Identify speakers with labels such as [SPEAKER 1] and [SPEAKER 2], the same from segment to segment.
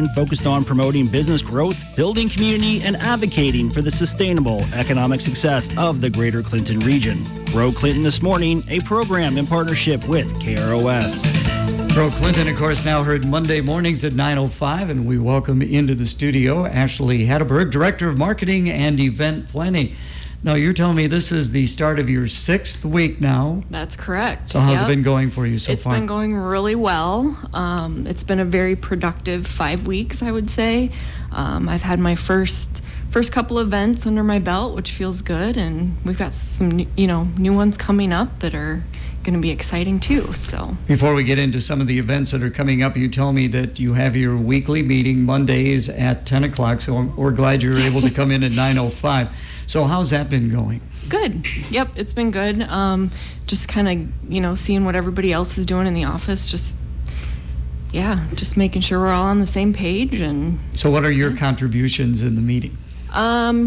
[SPEAKER 1] focused on promoting business growth, building community, and advocating for the sustainable economic success of the Greater Clinton region. Grow Clinton This Morning, a program in partnership with KROS.
[SPEAKER 2] Grow Clinton, of course, now heard Monday mornings at 9:05, and we welcome into the studio Ashley Hatteberg, Director of Marketing and Event Planning. Now, you're telling me this is the start of your 6th week now.
[SPEAKER 3] That's correct.
[SPEAKER 2] So how's it been going for you so far?
[SPEAKER 3] It's been going really well. It's been a very productive 5 weeks, I would say. I've had my first couple events under my belt, which feels good, and we've got some new ones coming up that are going to be exciting too. So
[SPEAKER 2] before we get into some of the events that are coming up, you tell me that you have your weekly meeting Mondays at 10 o'clock, so we're glad you were able to come in at 9:05. So how's that been going?
[SPEAKER 3] Good. Yep, it's been good. Just kind of, seeing what everybody else is doing in the office, just making sure we're all on the same page. And
[SPEAKER 2] so what are your contributions in the meeting?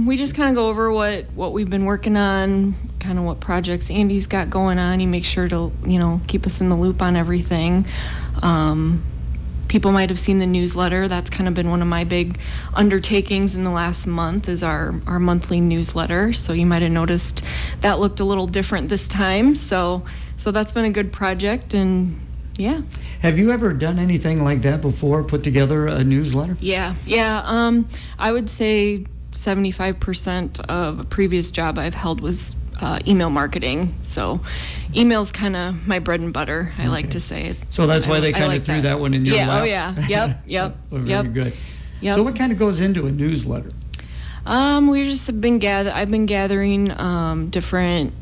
[SPEAKER 3] We just kind of go over what we've been working on, kind of what projects Andy's got going on. He makes sure to, keep us in the loop on everything. People might have seen the newsletter. That's kind of been one of my big undertakings in the last month, is our monthly newsletter. So you might have noticed that looked a little different this time. So that's been a good project, and yeah.
[SPEAKER 2] Have you ever done anything like that before, put together a newsletter?
[SPEAKER 3] Yeah. I would say 75% of a previous job I've held was email marketing. So email's kind of my bread and butter, I like to say it.
[SPEAKER 2] So that's why they kind of threw that one in your lap?
[SPEAKER 3] Oh yeah, yep.
[SPEAKER 2] Very good.
[SPEAKER 3] Yep.
[SPEAKER 2] So what kind of goes into a newsletter?
[SPEAKER 3] I've been gathering different,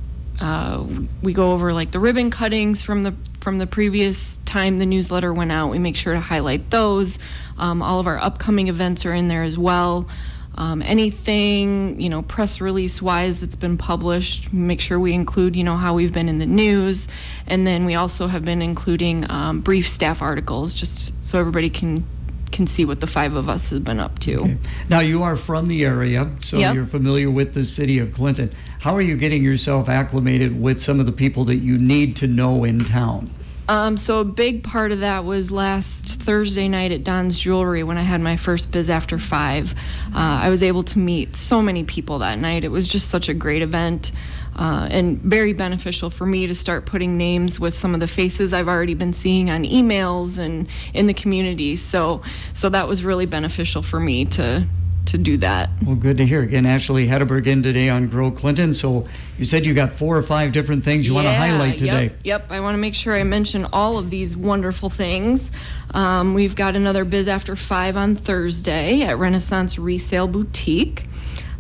[SPEAKER 3] we go over like the ribbon cuttings from the previous time the newsletter went out. We make sure to highlight those. All of our upcoming events are in there as well. Anything, press release wise that's been published, make sure we include, how we've been in the news. And then we also have been including brief staff articles, just so everybody can see what the 5 of us have been up to.
[SPEAKER 2] Okay. Now, you are from the area, so You're familiar with the city of Clinton. How are you getting yourself acclimated with some of the people that you need to know in town?
[SPEAKER 3] So a big part of that was last Thursday night at Don's Jewelry when I had my first Biz After 5. I was able to meet so many people that night. It was just such a great event, and very beneficial for me to start putting names with some of the faces I've already been seeing on emails and in the community. So that was really beneficial for me to do that.
[SPEAKER 2] Well, good to hear. Again, Ashley Hatteberg in today on Grow Clinton. So you said you got 4 or 5 different things you want to highlight today.
[SPEAKER 3] Yep. I want to make sure I mention all of these wonderful things. We've got another Biz After 5 on Thursday at Renaissance Resale Boutique.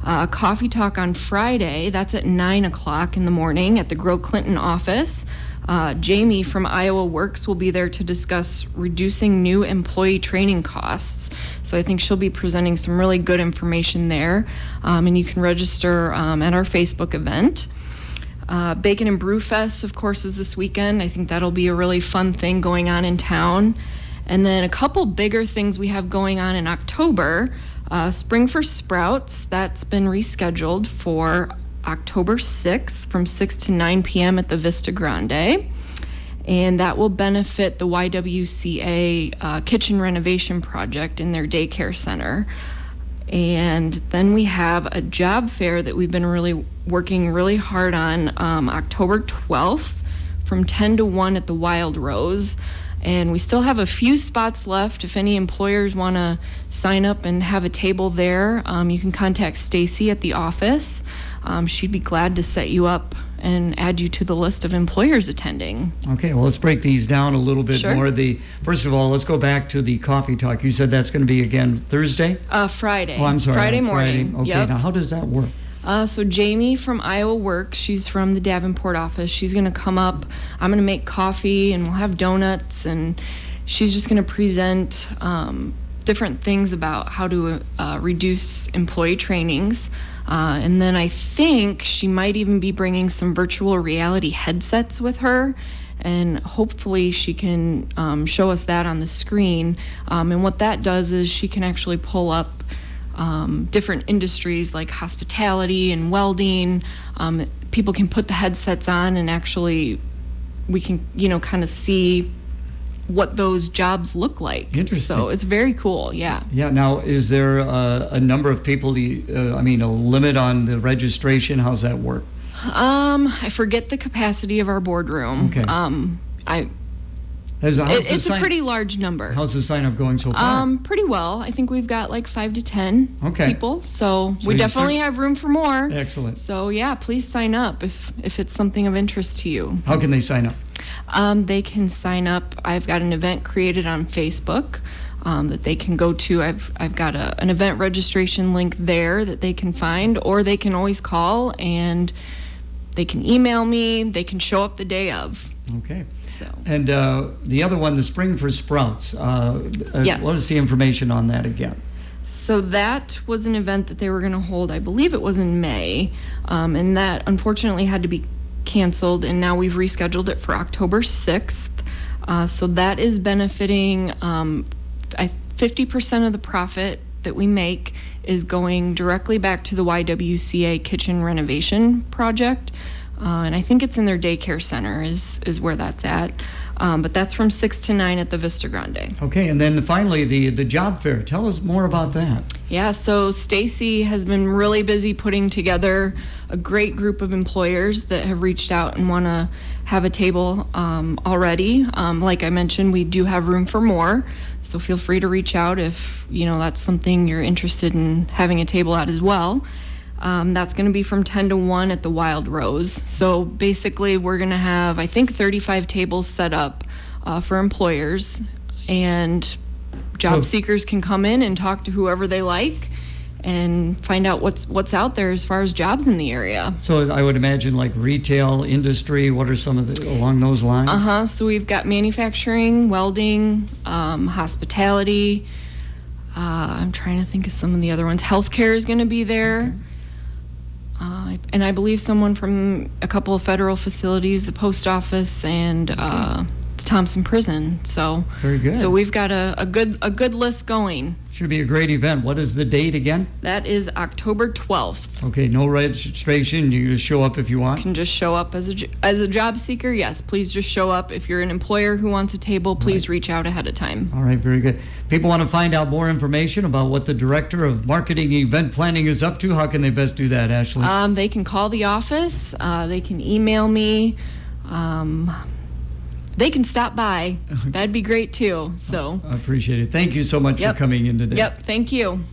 [SPEAKER 3] Coffee Talk on Friday. That's at 9 o'clock in the morning at the Grow Clinton office. Jamie from Iowa Works will be there to discuss reducing new employee training costs. So I think she'll be presenting some really good information there. And you can register at our Facebook event. Bacon and Brew Fest, of course, is this weekend. I think that'll be a really fun thing going on in town. And then a couple bigger things we have going on in October. Spring for Sprouts, that's been rescheduled for October 6th from 6 to 9 p.m. at the Vista Grande. And that will benefit the YWCA kitchen renovation project in their daycare center. And then we have a job fair that we've been working really hard on October 12th from 10 to 1 at the Wild Rose. And we still have a few spots left. If any employers want to sign up and have a table there, you can contact Stacy at the office. She'd be glad to set you up and add you to the list of employers attending.
[SPEAKER 2] Okay, well, let's break these down a little bit more. First of all, let's go back to the coffee talk. You said that's going to be again Thursday?
[SPEAKER 3] Friday.
[SPEAKER 2] Oh, I'm sorry.
[SPEAKER 3] Friday morning.
[SPEAKER 2] Friday. Okay, Now how does that work?
[SPEAKER 3] So Jamie from Iowa Works, she's from the Davenport office. She's going to come up. I'm going to make coffee, and we'll have donuts, and she's just going to present different things about how to reduce employee trainings. And then I think she might even be bringing some virtual reality headsets with her, and hopefully she can show us that on the screen. And what that does is she can actually pull up different industries like hospitality and welding. People can put the headsets on, and actually we can, kind of see what those jobs look like.
[SPEAKER 2] Interesting.
[SPEAKER 3] So it's very cool. Yeah.
[SPEAKER 2] Yeah. Now, is there a number of people? A limit on the registration? How's that work?
[SPEAKER 3] I forget the capacity of our boardroom.
[SPEAKER 2] Okay.
[SPEAKER 3] It's a pretty large number.
[SPEAKER 2] How's the sign up going so far?
[SPEAKER 3] Pretty well. I think we've got like 5 to 10 people. So we definitely have room for more.
[SPEAKER 2] Excellent.
[SPEAKER 3] So yeah, please sign up if it's something of interest to you.
[SPEAKER 2] How can they sign up?
[SPEAKER 3] They can sign up. I've got an event created on Facebook that they can go to. I've got an event registration link there that they can find, or they can always call and they can email me. They can show up the day of.
[SPEAKER 2] Okay.
[SPEAKER 3] So.
[SPEAKER 2] And the other one, the Spring for Sprouts.
[SPEAKER 3] Yes.
[SPEAKER 2] What is the information on that again?
[SPEAKER 3] So that was an event that they were going to hold, I believe it was in May, and that unfortunately had to be canceled, and now we've rescheduled it for October 6th. So that is benefiting 50% of the profit that we make is going directly back to the YWCA kitchen renovation project. And I think it's in their daycare center is where that's at. But that's from 6 to 9 at the Vista Grande.
[SPEAKER 2] Okay, and then finally, the job fair. Tell us more about that.
[SPEAKER 3] Yeah, so Stacy has been really busy putting together a great group of employers that have reached out and want to have a table already. Like I mentioned, we do have room for more, so feel free to reach out if that's something you're interested in having a table at as well. That's going to be from 10 to 1 at the Wild Rose. So basically, we're going to have, I think, 35 tables set up for employers, and job seekers can come in and talk to whoever they like and find out what's out there as far as jobs in the area.
[SPEAKER 2] So I would imagine like retail, industry, what are some of along those lines?
[SPEAKER 3] So we've got manufacturing, welding, hospitality. I'm trying to think of some of the other ones. Healthcare is going to be there. And I believe someone from a couple of federal facilities, the post office and the Thompson Prison. So
[SPEAKER 2] very good.
[SPEAKER 3] So we've got a good list going.
[SPEAKER 2] Should be a great event. What is the date again?
[SPEAKER 3] That is October 12th.
[SPEAKER 2] Okay, no registration. You just show up if you want.
[SPEAKER 3] You can just show up as a job seeker. Yes, please just show up. If you're an employer who wants a table, please reach out ahead of time.
[SPEAKER 2] All right, very good. People want to find out more information about what the Director of Marketing Event Planning is up to. How can they best do that, Ashley?
[SPEAKER 3] They can call the office. They can email me. They can stop by. That'd be great too. So
[SPEAKER 2] I appreciate it. Thank you so much for coming in today.
[SPEAKER 3] Yep. Thank you.